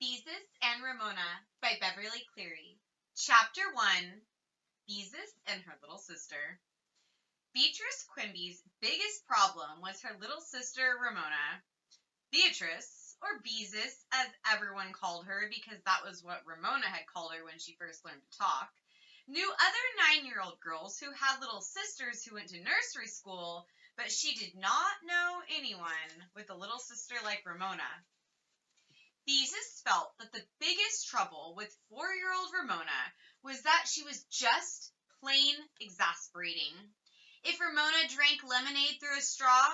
Beezus and Ramona by Beverly Cleary. Chapter 1. Beezus and her little sister. Beatrice Quimby's biggest problem was her little sister Ramona. Beatrice, or Beezus as everyone called her because that was what Ramona had called her when she first learned to talk, knew other 9-year-old girls who had little sisters who went to nursery school, but she did not know anyone with a little sister like Ramona. Beezus felt that the biggest trouble with 4-year-old Ramona was that she was just plain exasperating. If Ramona drank lemonade through a straw,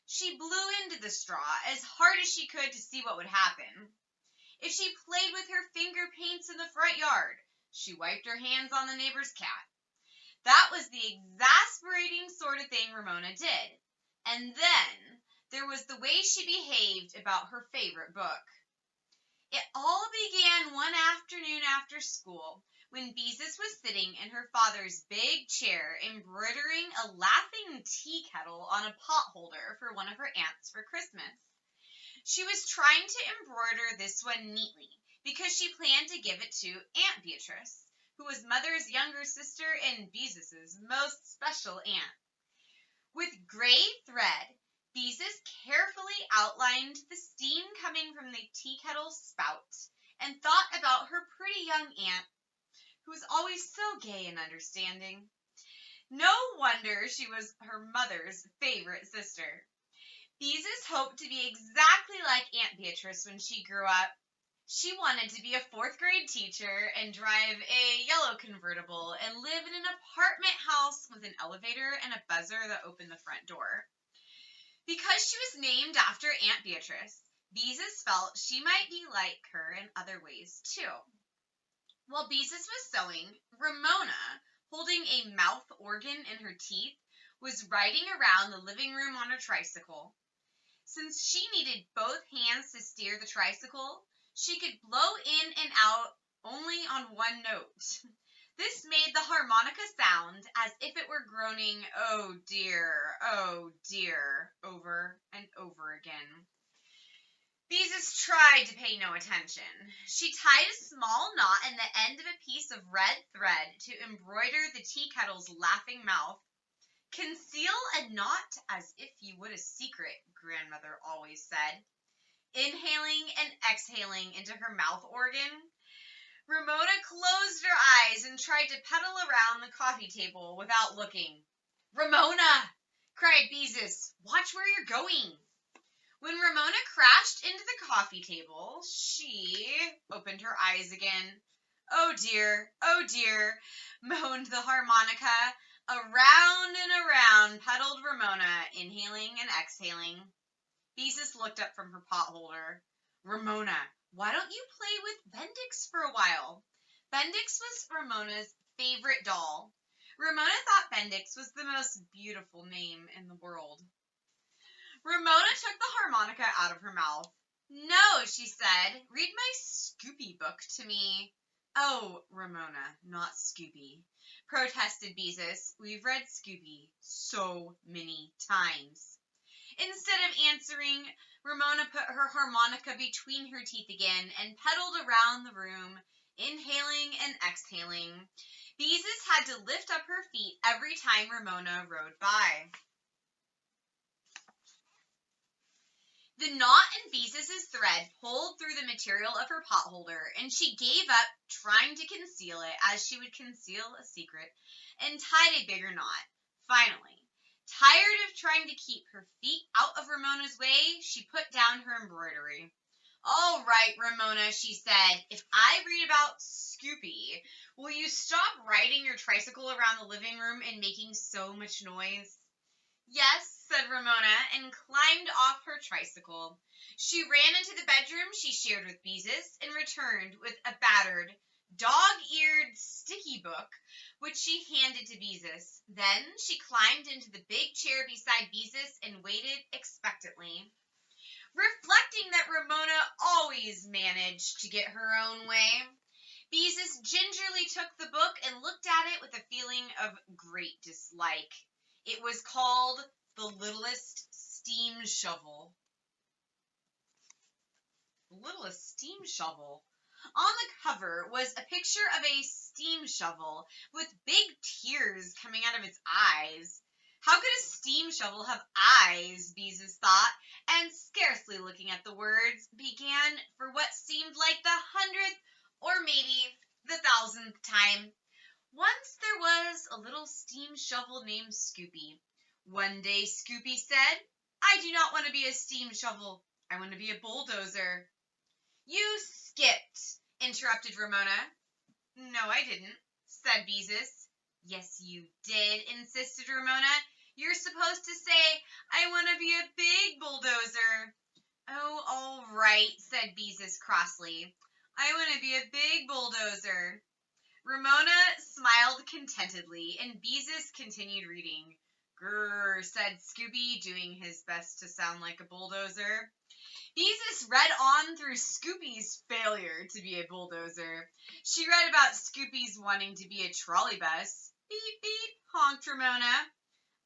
she blew into the straw as hard as she could to see what would happen. If she played with her finger paints in the front yard, she wiped her hands on the neighbor's cat. That was the exasperating sort of thing Ramona did. And then there was the way she behaved about her favorite book. It all began one afternoon after school when Beezus was sitting in her father's big chair embroidering a laughing tea kettle on a pot holder for one of her aunts for Christmas. She was trying to embroider this one neatly because she planned to give it to Aunt Beatrice, who was Mother's younger sister and Beezus's most special aunt. With gray thread, Beezus carefully outlined the steam coming from the tea kettle's spout and thought about her pretty young aunt, who was always so gay and understanding. No wonder she was her mother's favorite sister. Beezus hoped to be exactly like Aunt Beatrice when she grew up. She wanted to be a 4th grade teacher and drive a yellow convertible and live in an apartment house with an elevator and a buzzer that opened the front door. Because she was named after Aunt Beatrice, Beezus felt she might be like her in other ways too. While Beezus was sewing, Ramona, holding a mouth organ in her teeth, was riding around the living room on her tricycle. Since she needed both hands to steer the tricycle, she could blow in and out only on one note. This made the harmonica sound as if it were groaning, "Oh dear," over and over again. Beezus tried to pay no attention. She tied a small knot in the end of a piece of red thread to embroider the tea kettle's laughing mouth. "Conceal a knot as if you would a secret," grandmother always said, inhaling and exhaling into her mouth organ. Ramona closed her eyes and tried to pedal around the coffee table without looking. "Ramona!" cried Beezus. "Watch where you're going." When Ramona crashed into the coffee table, she opened her eyes again. "Oh dear, moaned the harmonica. Around and around pedaled Ramona, inhaling and exhaling. Beezus looked up from her pot holder. "Ramona, why don't you play with Bendix for a while?" Bendix was Ramona's favorite doll. Ramona thought Bendix was the most beautiful name in the world. Ramona took the harmonica out of her mouth. "No," she said. "Read my Scoopy book to me." "Oh, Ramona, not Scoopy," protested Beezus. "We've read Scoopy so many times." Instead of answering, Ramona put her harmonica between her teeth again and pedaled around the room, inhaling and exhaling. Beezus had to lift up her feet every time Ramona rode by. The knot in Beezus's thread pulled through the material of her potholder, and she gave up trying to conceal it as she would conceal a secret, and tied a bigger knot. Finally, tired of trying to keep her feet out of Ramona's way, she put down her embroidery. "All right, Ramona," she said, "if I read about Scoopy, will you stop riding your tricycle around the living room and making so much noise?" "Yes," said Ramona, and climbed off her tricycle. She ran into the bedroom she shared with Beezus and returned with a battered, dog-eared, sticky book, which she handed to Beezus. Then she climbed into the big chair beside Beezus and waited expectantly, reflecting that Ramona always managed to get her own way. Beezus gingerly took the book and looked at it with a feeling of great dislike. It was called The Littlest Steam Shovel. The littlest steam shovel. On the cover was a picture of a steam shovel with big tears coming out of its eyes. How could a steam shovel have eyes, Beezus thought, and scarcely looking at the words, began for what seemed like the 100th or maybe the 1,000th time. Once there was a little steam shovel named Scoopy. One day Scoopy said, "I do not want to be a steam shovel. I want to be a bulldozer." "You skipped," interrupted Ramona. "No, I didn't," said Beezus. "Yes, you did," insisted Ramona. "You're supposed to say, 'I want to be a big bulldozer.'" "Oh, all right," said Beezus crossly. "I want to be a big bulldozer." Ramona smiled contentedly, and Beezus continued reading. "Grrr," said Scooby, doing his best to sound like a bulldozer. Beezus read on through Scoopy's failure to be a bulldozer. She read about Scoopy's wanting to be a trolley bus. "Beep, beep," honked Ramona.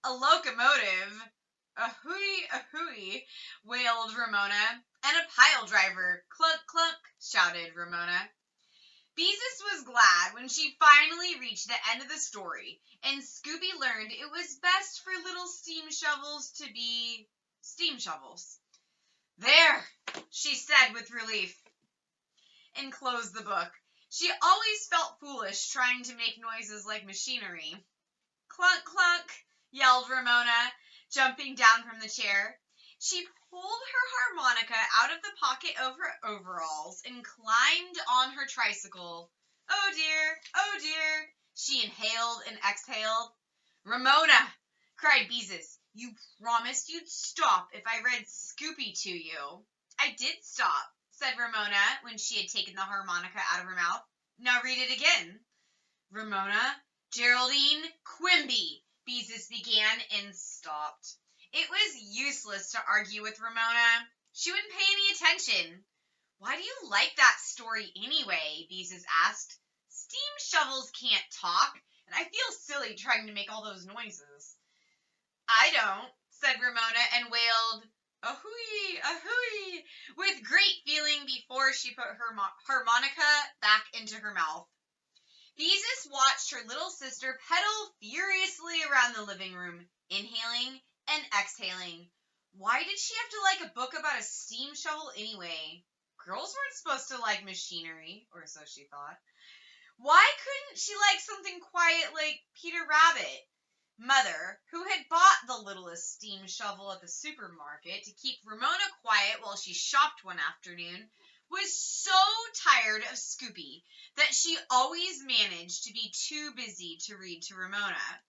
"A locomotive." "Ahooey, ahooey," wailed Ramona. "And a pile driver." "Clunk, clunk," shouted Ramona. Beezus was glad when she finally reached the end of the story, and Scooby learned it was best for little steam shovels to be steam shovels. "There," she said with relief, and closed the book. She always felt foolish trying to make noises like machinery. "Clunk, clunk," yelled Ramona, jumping down from the chair. She pulled her harmonica out of the pocket of her overalls and climbed on her tricycle. "Oh dear, oh dear," she inhaled and exhaled. "Ramona," cried Beezus, "you promised you'd stop if I read Scoopy to you." "I did stop," said Ramona when she had taken the harmonica out of her mouth. "Now read it again." "Ramona, Geraldine, Quimby," Beezus began and stopped. It was useless to argue with Ramona. She wouldn't pay any attention. "Why do you like that story anyway?" Beezus asked. "Steam shovels can't talk, and I feel silly trying to make all those noises." "I don't," said Ramona, and wailed, "Ahooey, ahooey," with great feeling before she put her harmonica back into her mouth. Beezus watched her little sister pedal furiously around the living room, inhaling and exhaling. Why did she have to like a book about a steam shovel anyway? Girls weren't supposed to like machinery, or so she thought. Why couldn't she like something quiet like Peter Rabbit? Mother, who had bought the littlest steam shovel at the supermarket to keep Ramona quiet while she shopped one afternoon, was so tired of Scoopy that she always managed to be too busy to read to Ramona.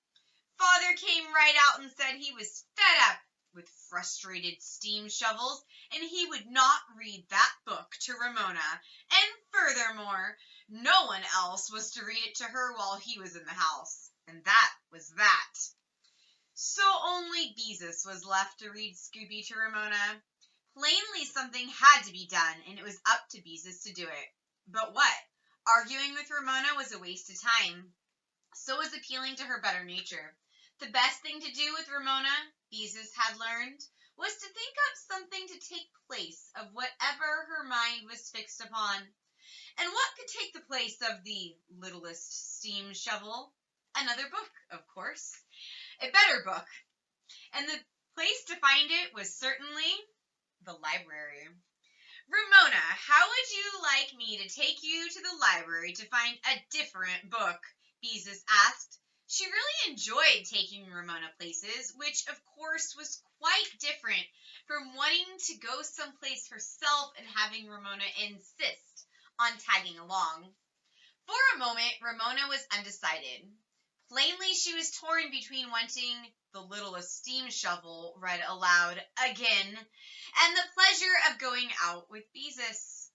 Father came right out and said he was fed up with frustrated steam shovels, and he would not read that book to Ramona. And furthermore, no one else was to read it to her while he was in the house. And that was that. So only Beezus was left to read Scooby to Ramona. Plainly something had to be done, and it was up to Beezus to do it. But what? Arguing with Ramona was a waste of time. So was appealing to her better nature. The best thing to do with Ramona, Beezus had learned, was to think up something to take place of whatever her mind was fixed upon. And what could take the place of the littlest steam shovel? Another book, of course. A better book. And the place to find it was certainly the library. "Ramona, how would you like me to take you to the library to find a different book?" Beezus asked. She really enjoyed taking Ramona places, which of course was quite different from wanting to go someplace herself and having Ramona insist on tagging along. For a moment, Ramona was undecided. Plainly, she was torn between wanting the littlest steam shovel read aloud again and the pleasure of going out with Beezus.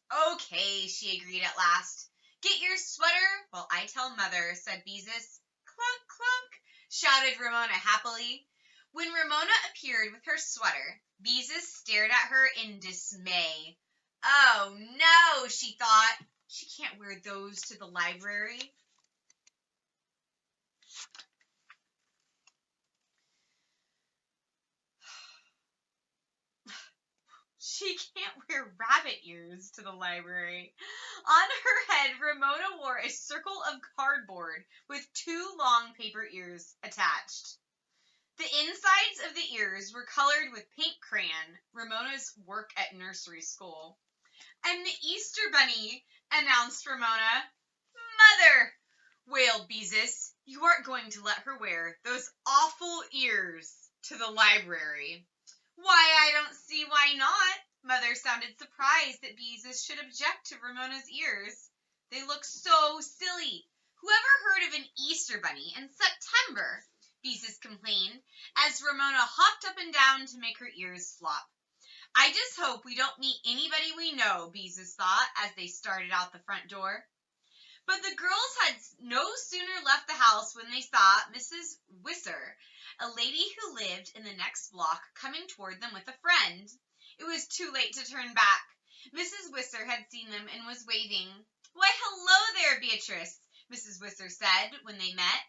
"Okay," she agreed at last. "Get your sweater while I tell Mother," said Beezus. "Clunk, clunk," shouted Ramona happily. When Ramona appeared with her sweater, Beezus stared at her in dismay. "Oh no," she thought. "She can't wear those to the library." she can't wear rabbit ears to the library. On her head, Ramona wore a circle of cardboard with 2 long paper ears attached. The insides of the ears were colored with pink crayon, Ramona's work at nursery school. "I'm the Easter Bunny," announced Ramona. "Mother," wailed Beezus, "you aren't going to let her wear those awful ears to the library." "Why, I don't see why not." Mother sounded surprised that Beezus should object to Ramona's ears. "They look so silly. Whoever heard of an Easter Bunny in September?" Beezus complained, as Ramona hopped up and down to make her ears flop. "I just hope we don't meet anybody we know," Beezus thought as they started out the front door. But the girls had no sooner left the house when they saw Mrs. Wisser, a lady who lived in the next block, coming toward them with a friend. It was too late to turn back. Mrs. Wisser had seen them and was waving. "Why, hello there, Beatrice," Mrs. Wisser said when they met.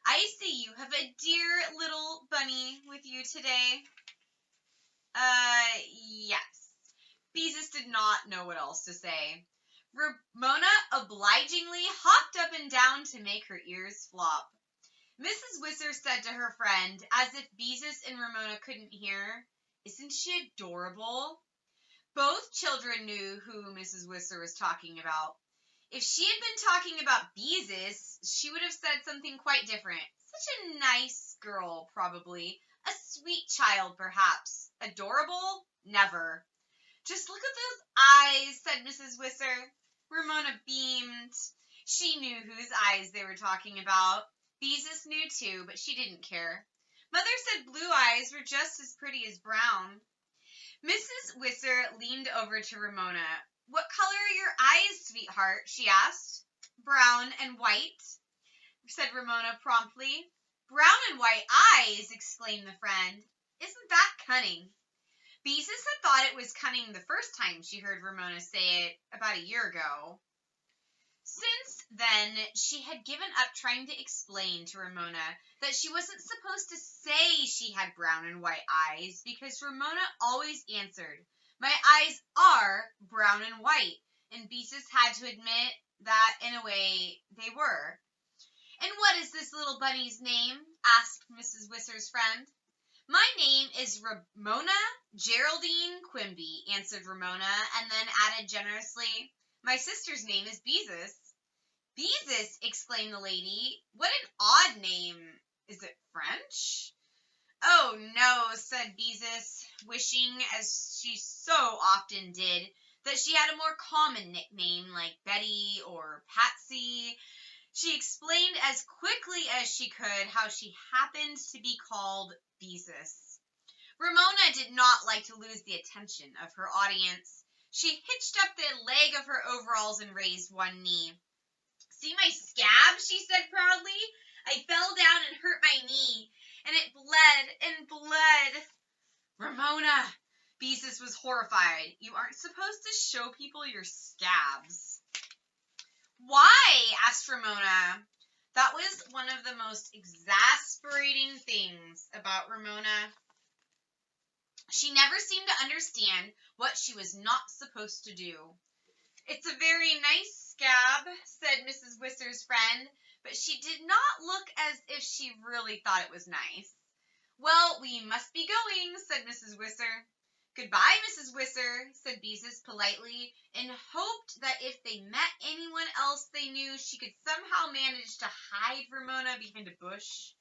"I see you have a dear little bunny with you today." Yes." Beezus did not know what else to say. Ramona obligingly hopped up and down to make her ears flop. Mrs. Wisser said to her friend, as if Beezus and Ramona couldn't hear, "Isn't she adorable?" Both children knew who Mrs. Wisser was talking about. If she had been talking about Beezus, she would have said something quite different. Such a nice girl, probably. A sweet child, perhaps. Adorable? Never. "Just look at those eyes," said Mrs. Wisser. Ramona beamed. She knew whose eyes they were talking about. Beezus knew too, but she didn't care. Mother said blue eyes were just as pretty as brown. Mrs. Wisser leaned over to Ramona. "What color are your eyes, sweetheart?" she asked. "Brown and white," said Ramona promptly. "Brown and white eyes!" exclaimed the friend. "Isn't that cunning?" Beezus had thought it was cunning the first time she heard Ramona say it about a year ago. Since then, she had given up trying to explain to Ramona that she wasn't supposed to say she had brown and white eyes, because Ramona always answered, "My eyes are brown and white," and Beezus had to admit that, in a way, they were. "And what is this little bunny's name?" asked Mrs. Wisser's friend. "My name is Ramona Geraldine Quimby," answered Ramona, and then added generously, "My sister's name is Beezus." "Beezus!" exclaimed the lady. "What an odd name. Is it French?" "Oh, no," said Beezus, wishing, as she so often did, that she had a more common nickname like Betty or Patsy. She explained as quickly as she could how she happened to be called Beezus. Ramona did not like to lose the attention of her audience. She hitched up the leg of her overalls and raised one knee. "See my scab?" she said proudly. "I fell down and hurt my knee, and it bled and bled." "Ramona!" Beezus was horrified. "You aren't supposed to show people your scabs." "Why?" asked Ramona. That was one of the most exasperating things about Ramona. She never seemed to understand what she was not supposed to do. "It's a very nice scab," said Mrs. Wisser's friend, but she did not look as if she really thought it was nice. "Well, we must be going," said Mrs. Wisser. "Goodbye, Mrs. Wisser," said Beezus politely, and hoped that if they met anyone else they knew, she could somehow manage to hide Ramona behind a bush.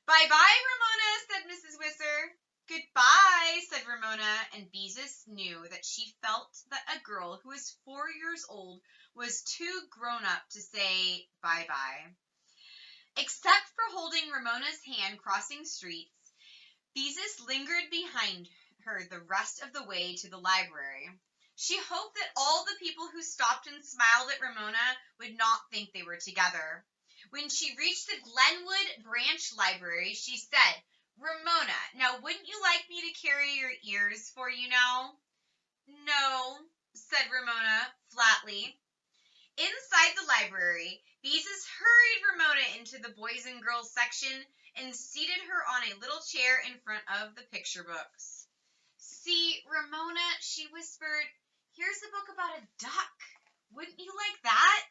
"Bye-bye, Ramona," said Mrs. Wisser. "Goodbye," said Ramona, and Beezus knew that she felt that a girl who was 4 years old was too grown up to say bye-bye. Except for holding Ramona's hand crossing streets, Beezus lingered behind her the rest of the way to the library. She hoped that all the people who stopped and smiled at Ramona would not think they were together. When she reached the Glenwood Branch Library, she said, "Ramona, now wouldn't you like me to carry your ears for you now?" "No," said Ramona flatly. Inside the library, Beezus hurried Ramona into the boys and girls section and seated her on a little chair in front of the picture books. See, Ramona, she whispered, here's a book about a duck. Wouldn't you like that?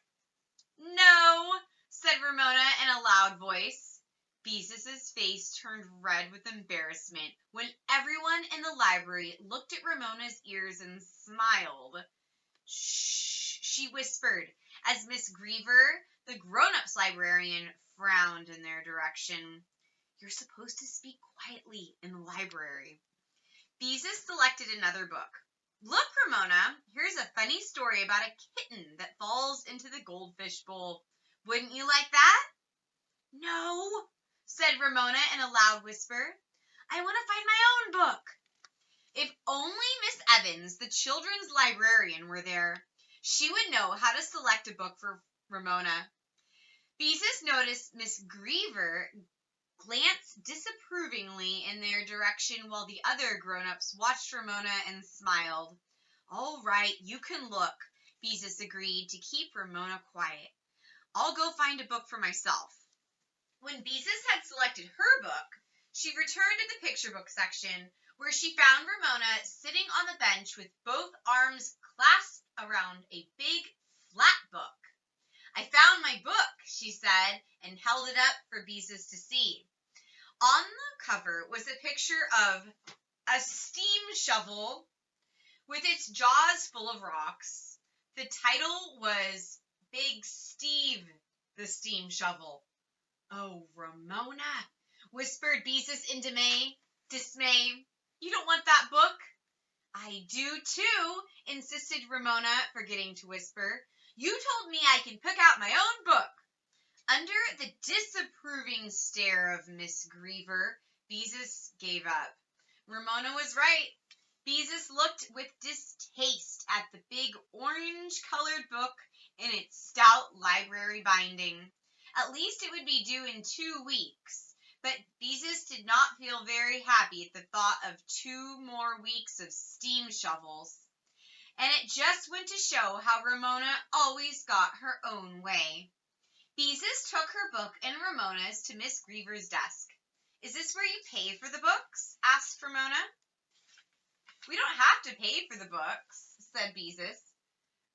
No, said Ramona in a loud voice. Beezus' face turned red with embarrassment when everyone in the library looked at Ramona's ears and smiled. Shh, she whispered, as Miss Griever, the grown-ups librarian, frowned in their direction. You're supposed to speak quietly in the library. Beezus selected another book. Look, Ramona, here's a funny story about a kitten that falls into the goldfish bowl. Wouldn't you like that? No, said Ramona in a loud whisper. I want to find my own book. If only Miss Evans, the children's librarian, were there, she would know how to select a book for Ramona. Beezus noticed Miss Griever glance disapprovingly in their direction while the other grown-ups watched Ramona and smiled. All right, you can look, Beezus agreed to keep Ramona quiet. I'll go find a book for myself. When Beezus had selected her book, she returned to the picture book section where she found Ramona sitting on the bench with both arms clasped around a big, flat book. I found my book, she said, and held it up for Beezus to see. On the cover was a picture of a steam shovel with its jaws full of rocks. The title was Big Steve, the Steam Shovel. Oh, Ramona, whispered Beezus in dismay. You don't want that book? I do too, insisted Ramona, forgetting to whisper. You told me I can pick out my own book. Under the disapproving stare of Miss Griever, Beezus gave up. Ramona was right. Beezus looked with distaste at the big orange-colored book in its stout library binding. At least it would be due in 2 weeks. But Beezus did not feel very happy at the thought of 2 more weeks of steam shovels. And it just went to show how Ramona always got her own way. Beezus took her book and Ramona's to Miss Griever's desk. Is this where you pay for the books? Asked Ramona. We don't have to pay for the books, said Beezus.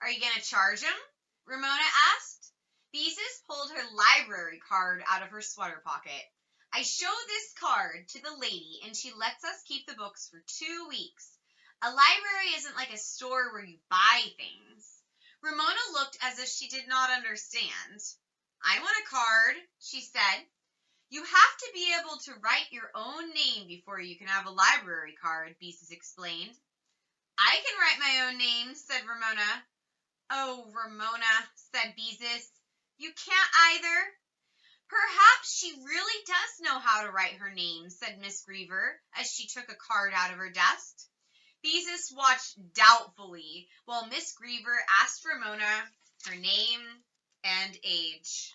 Are you going to charge them? Ramona asked. Beezus pulled her library card out of her sweater pocket. I show this card to the lady and she lets us keep the books for 2 weeks. A library isn't like a store where you buy things. Ramona looked as if she did not understand. I want a card, she said. You have to be able to write your own name before you can have a library card, Beezus explained. I can write my own name, said Ramona. Oh, Ramona, said Beezus. You can't either. Perhaps she really does know how to write her name, said Miss Griever, as she took a card out of her desk. Beezus watched doubtfully while Miss Griever asked Ramona her name and age.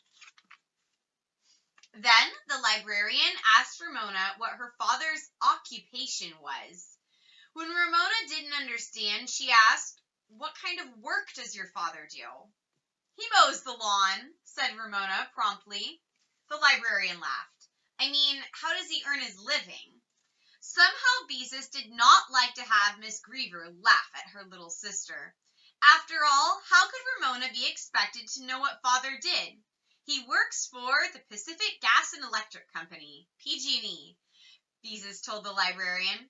Then the librarian asked Ramona what her father's occupation was. When Ramona didn't understand, she asked, What kind of work does your father do? He mows the lawn, said Ramona promptly. The librarian laughed. I mean, how does he earn his living? Somehow Beezus did not like to have Miss Griever laugh at her little sister. After all, how could Ramona be expected to know what father did? He works for the Pacific Gas and Electric Company, PG&E, Beezus told the librarian.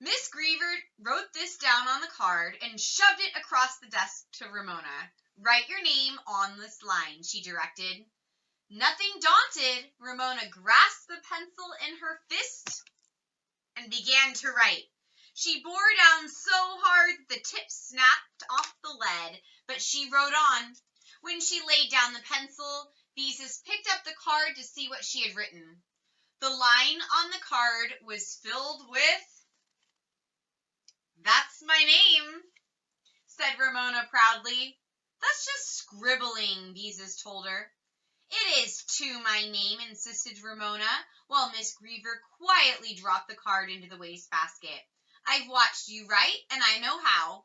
Miss Griever wrote this down on the card and shoved it across the desk to Ramona. Write your name on this line, she directed. Nothing daunted, Ramona grasped the pencil in her fist and began to write. She bore down so hard that the tip snapped off the lead, but she wrote on. When she laid down the pencil, Beezus picked up the card to see what she had written. The line on the card was filled with, That's my name, said Ramona proudly. That's just scribbling, Beezus told her. It is too my name, insisted Ramona, while Miss Griever quietly dropped the card into the wastebasket. I've watched you write, and I know how.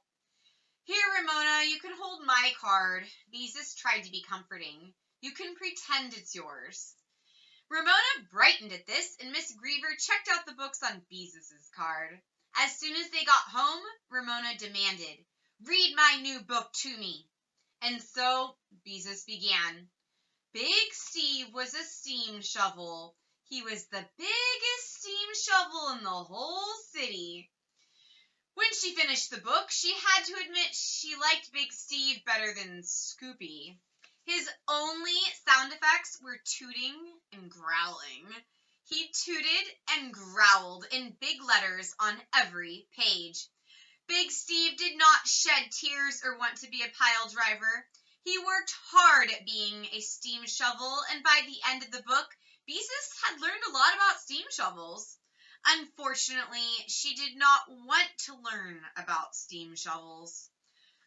Here, Ramona, you can hold my card. Beezus tried to be comforting. You can pretend it's yours. Ramona brightened at this, and Miss Griever checked out the books on Beezus's card. As soon as they got home, Ramona demanded, "Read my new book to me." And so Beezus began. Big Steve was a steam shovel. He was the biggest steam shovel in the whole city. When she finished the book, she had to admit she liked Big Steve better than Scoopy. His only sound effects were tooting and growling. He tooted and growled in big letters on every page. Big Steve did not shed tears or want to be a pile driver. He worked hard at being a steam shovel, and by the end of the book, Beezus had learned a lot about steam shovels. Unfortunately, she did not want to learn about steam shovels.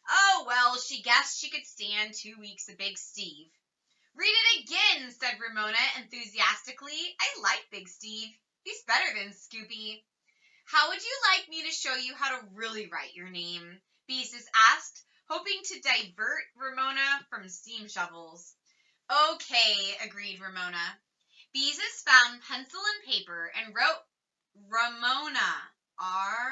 Oh, well, she guessed she could stand 2 weeks of Big Steve. "Read it again," said Ramona enthusiastically. "I like Big Steve. He's better than Scoopy." "How would you like me to show you how to really write your name?" Beezus asked, hoping to divert Ramona from steam shovels. "Okay," agreed Ramona. Beezus found pencil and paper and wrote Ramona, Ramona,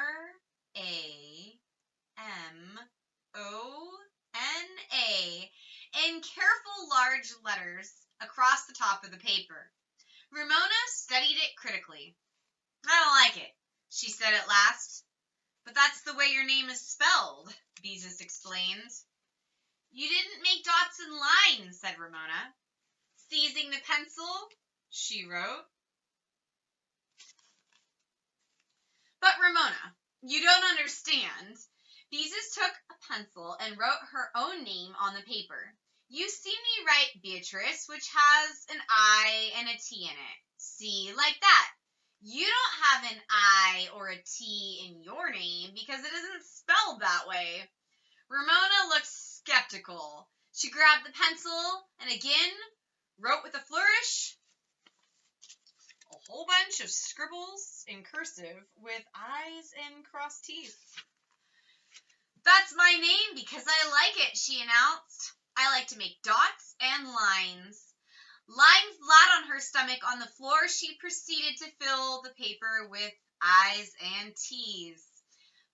in careful large letters across the top of the paper. Ramona studied it critically. "I don't like it," she said at last. "But that's the way your name is spelled," Beezus explained. "You didn't make dots and lines," said Ramona. Seizing the pencil, she wrote. "But Ramona, you don't understand." Beezus took a pencil and wrote her own name on the paper. "You see me write Beatrice, which has an I and a T in it. See, like that. You don't have an I or a T in your name because it isn't spelled that way." Ramona looked skeptical. She grabbed the pencil and again wrote with a flourish a whole bunch of scribbles in cursive with I's and crossed T's. "That's my name because I like it," she announced. "I like to make dots and lines." Lying flat on her stomach on the floor, she proceeded to fill the paper with I's and T's.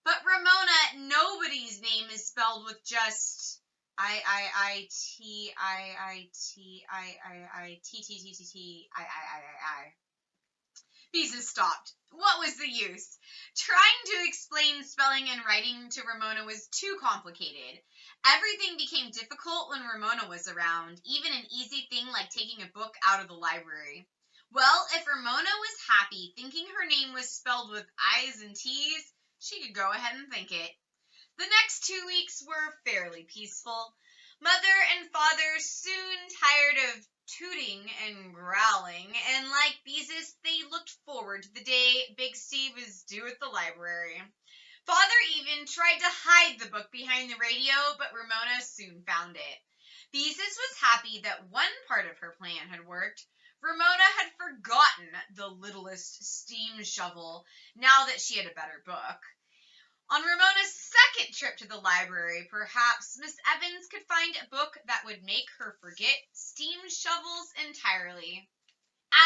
"But Ramona, nobody's name is spelled with just I. Beezus stopped. What was the use? Trying to explain spelling and writing to Ramona was too complicated. Everything became difficult when Ramona was around, even an easy thing like taking a book out of the library. Well, if Ramona was happy thinking her name was spelled with I's and T's, she could go ahead and think it. The next 2 weeks were fairly peaceful. Mother and father soon tired of tooting and growling, and like Beezus, they looked forward to the day Big Steve was due at the library. Father even tried to hide the book behind the radio, but Ramona soon found it. Beezus was happy that one part of her plan had worked. Ramona had forgotten the littlest steam shovel now that she had a better book. On Ramona's second trip to the library, perhaps Miss Evans could find a book that would make her forget steam shovels entirely.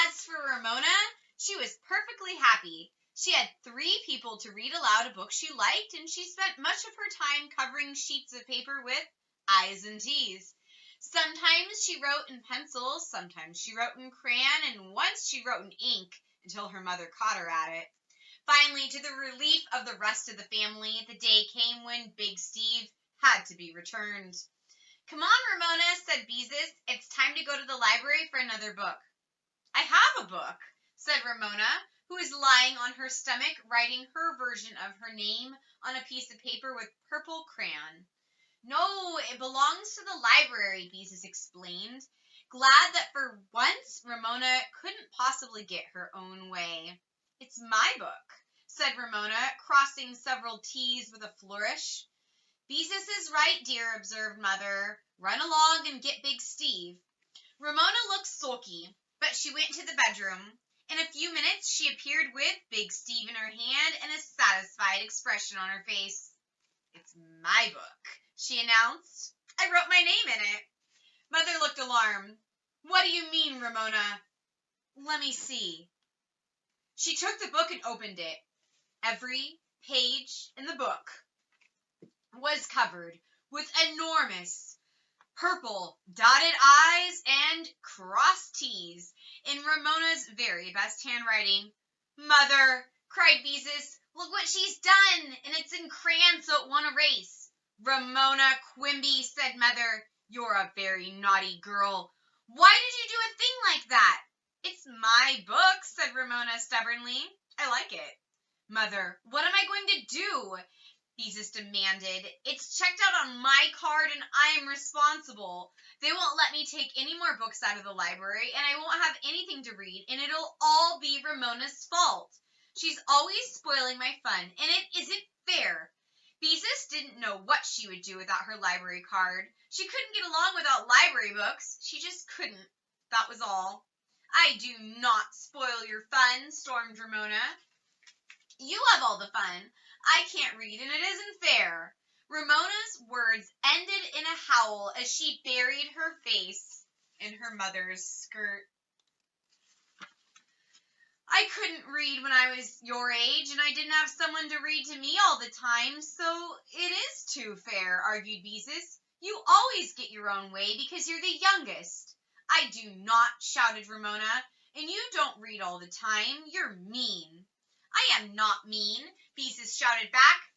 As for Ramona, she was perfectly happy. She had 3 people to read aloud a book she liked, and she spent much of her time covering sheets of paper with I's and T's. Sometimes she wrote in pencil, sometimes she wrote in crayon, and once she wrote in ink until her mother caught her at it. Finally, to the relief of the rest of the family, the day came when Big Steve had to be returned. "Come on, Ramona," said Beezus. "It's time to go to the library for another book." "I have a book," said Ramona, who was lying on her stomach writing her version of her name on a piece of paper with purple crayon. "No, it belongs to the library," Beezus explained, glad that for once Ramona couldn't possibly get her own way. "It's my book," said Ramona, crossing several T's with a flourish. "Beezus is right, dear," observed Mother. "Run along and get Big Steve." Ramona looked sulky, but she went to the bedroom. In a few minutes, she appeared with Big Steve in her hand and a satisfied expression on her face. "It's my book," she announced. "I wrote my name in it." Mother looked alarmed. "What do you mean, Ramona?" "Let me see." She took the book and opened it. Every page in the book was covered with enormous purple dotted I's and crossed T's in Ramona's very best handwriting. "Mother," cried Beezus, "look what she's done, and it's in crayon so it won't erase." "Ramona Quimby," said Mother, "you're a very naughty girl. Why did you do a thing like that?" "It's my book," said Ramona stubbornly. "I like it." "Mother, what am I going to do?" Beezus demanded. "It's checked out on my card and I am responsible. They won't let me take any more books out of the library and I won't have anything to read and it'll all be Ramona's fault. She's always spoiling my fun and it isn't fair." Beezus didn't know what she would do without her library card. She couldn't get along without library books. She just couldn't. That was all. "I do not spoil your fun," stormed Ramona. "You have all the fun. I can't read, and it isn't fair." Ramona's words ended in a howl as she buried her face in her mother's skirt. "I couldn't read when I was your age, and I didn't have someone to read to me all the time, so it is too fair," argued Beezus. "You always get your own way because you're the youngest." "I do not," shouted Ramona, "and you don't read all the time. You're mean." "I am not mean," Beezus shouted back.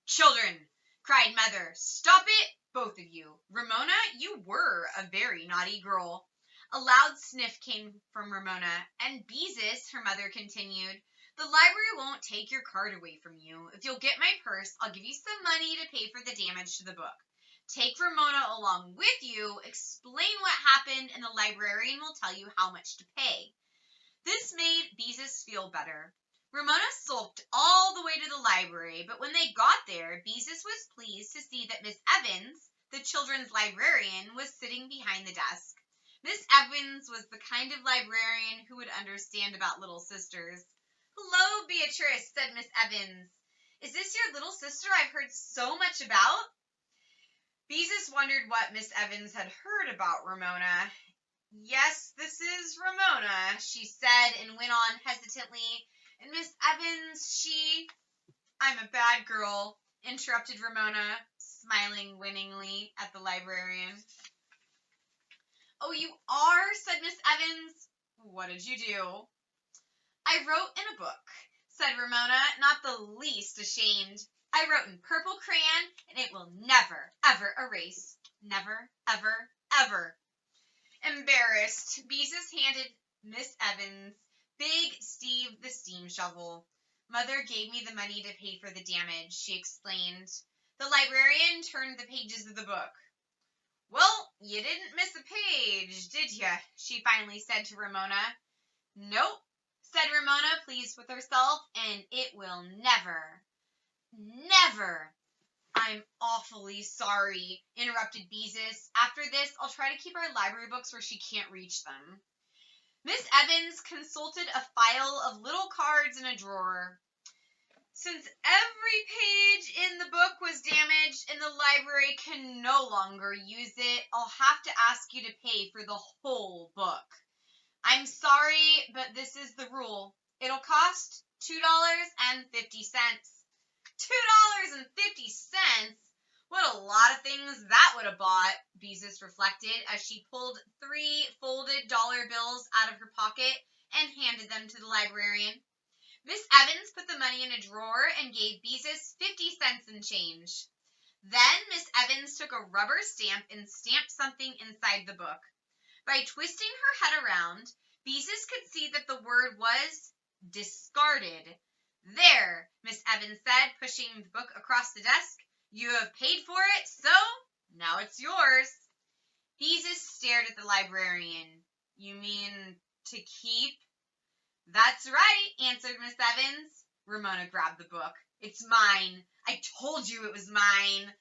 "Children," cried Mother, "stop it, both of you. Ramona, you were a very naughty girl." A loud sniff came from Ramona, and "Beezus," her mother continued, "the library won't take your card away from you. If you'll get my purse, I'll give you some money to pay for the damage to the book. Take Ramona along with you, explain what happened, and the librarian will tell you how much to pay." This made Beezus feel better. Ramona sulked all the way to the library, but when they got there, Beezus was pleased to see that Miss Evans, the children's librarian, was sitting behind the desk. Miss Evans was the kind of librarian who would understand about little sisters. "Hello, Beatrice," said Miss Evans. "Is this your little sister I've heard so much about?" Beezus wondered what Miss Evans had heard about Ramona. "Yes, this is Ramona," she said, and went on hesitantly. "And Miss Evans, I'm a bad girl," interrupted Ramona, smiling winningly at the librarian. "Oh, you are?" said Miss Evans. "What did you do?" "I wrote in a book," said Ramona, not the least ashamed. "I wrote in purple crayon, and it will never, ever erase. Never, ever, ever." Embarrassed, Beezus handed Miss Evans Big Steve the steam shovel. "Mother gave me the money to pay for the damage," she explained. The librarian turned the pages of the book. "Well, you didn't miss a page, did ya?" she finally said to Ramona. "Nope," said Ramona, pleased with herself, "and it will never, never—" "I'm awfully sorry," interrupted Beezus. "After this, I'll try to keep our library books where she can't reach them." Miss Evans consulted a file of little cards in a drawer. "Since every page in the book was damaged and the library can no longer use it, I'll have to ask you to pay for the whole book. I'm sorry, but this is the rule. It'll cost $2.50. $2.50? What a lot of things that would have bought," Beezus reflected as she pulled 3 folded dollar bills out of her pocket and handed them to the librarian. Miss Evans put the money in a drawer and gave Beezus 50 cents in change. Then Miss Evans took a rubber stamp and stamped something inside the book. By twisting her head around, Beezus could see that the word was discarded. "There," Miss Evans said, pushing the book across the desk. "You have paid for it, so now it's yours." Beezus stared at the librarian. "You mean to keep?" "That's right," answered Miss Evans. Ramona grabbed the book. "It's mine. I told you it was mine."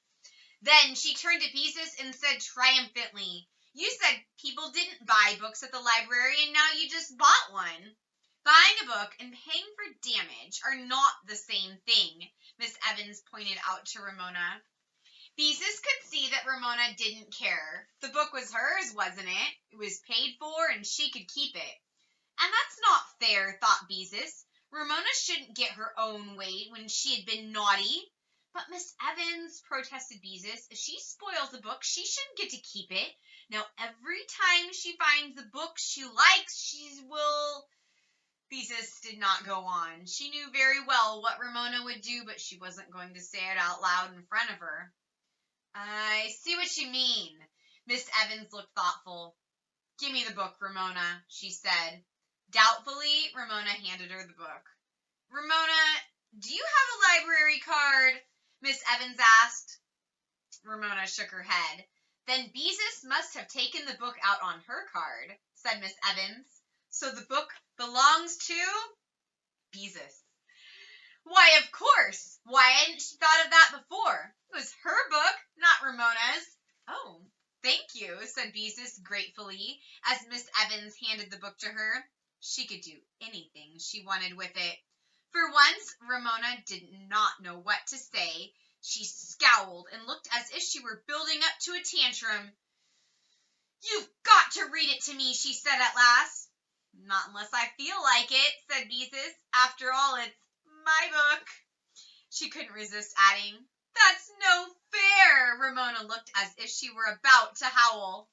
Then she turned to Beezus and said triumphantly, "You said people didn't buy books at the library, and now you just bought one." "Buying a book and paying for damage are not the same thing," Miss Evans pointed out to Ramona. Beezus could see that Ramona didn't care. The book was hers, wasn't it? It was paid for, and she could keep it. "And that's not fair," thought Beezus. Ramona shouldn't get her own way when she had been naughty. But Miss Evans, protested Beezus, if she spoils a book, she shouldn't get to keep it. Now, every time she finds a book she likes, she will... Beezus did not go on. She knew very well what Ramona would do, but she wasn't going to say it out loud in front of her. I see what you mean. Miss Evans looked thoughtful. Give me the book, Ramona, she said. Doubtfully, Ramona handed her the book. Ramona, do you have a library card? Miss Evans asked. Ramona shook her head. Then Beezus must have taken the book out on her card, said Miss Evans. So the book belongs to Beezus. Why, of course. Why hadn't she thought of that before? It was her book, not Ramona's. Oh, thank you, said Beezus gratefully as Miss Evans handed the book to her. She could do anything she wanted with it. For once, Ramona did not know what to say. She scowled and looked as if she were building up to a tantrum. You've got to read it to me, she said at last. Not unless I feel like it, said Beezus. After all, it's my book. She couldn't resist adding, That's no fair. Ramona looked as if she were about to howl.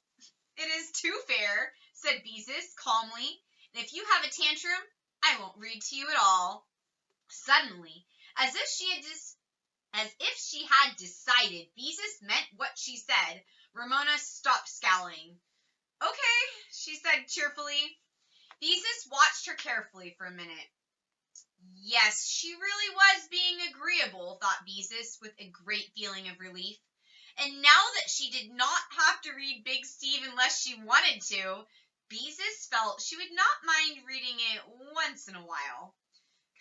It is too fair, said Beezus calmly. And if you have a tantrum, I won't read to you at all. Suddenly, as if she had decided Beezus meant what she said, Ramona stopped scowling. Okay, she said cheerfully. Beezus watched her carefully for a minute. Yes, she really was being agreeable, thought Beezus with a great feeling of relief. And now that she did not have to read Big Steve unless she wanted to, Beezus felt she would not mind reading it once in a while.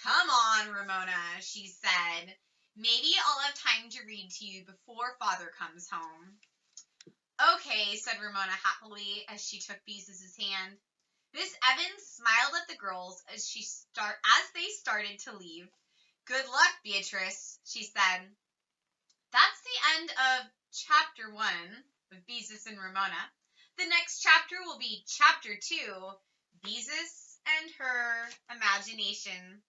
Come on, Ramona, she said. Maybe I'll have time to read to you before Father comes home. Okay, said Ramona happily as she took Beezus's hand. Miss Evans smiled at the girls as they started to leave. Good luck, Beatrice, she said. That's the end of Chapter 1 of Beezus and Ramona. The next chapter will be Chapter 2, Beezus and her imagination.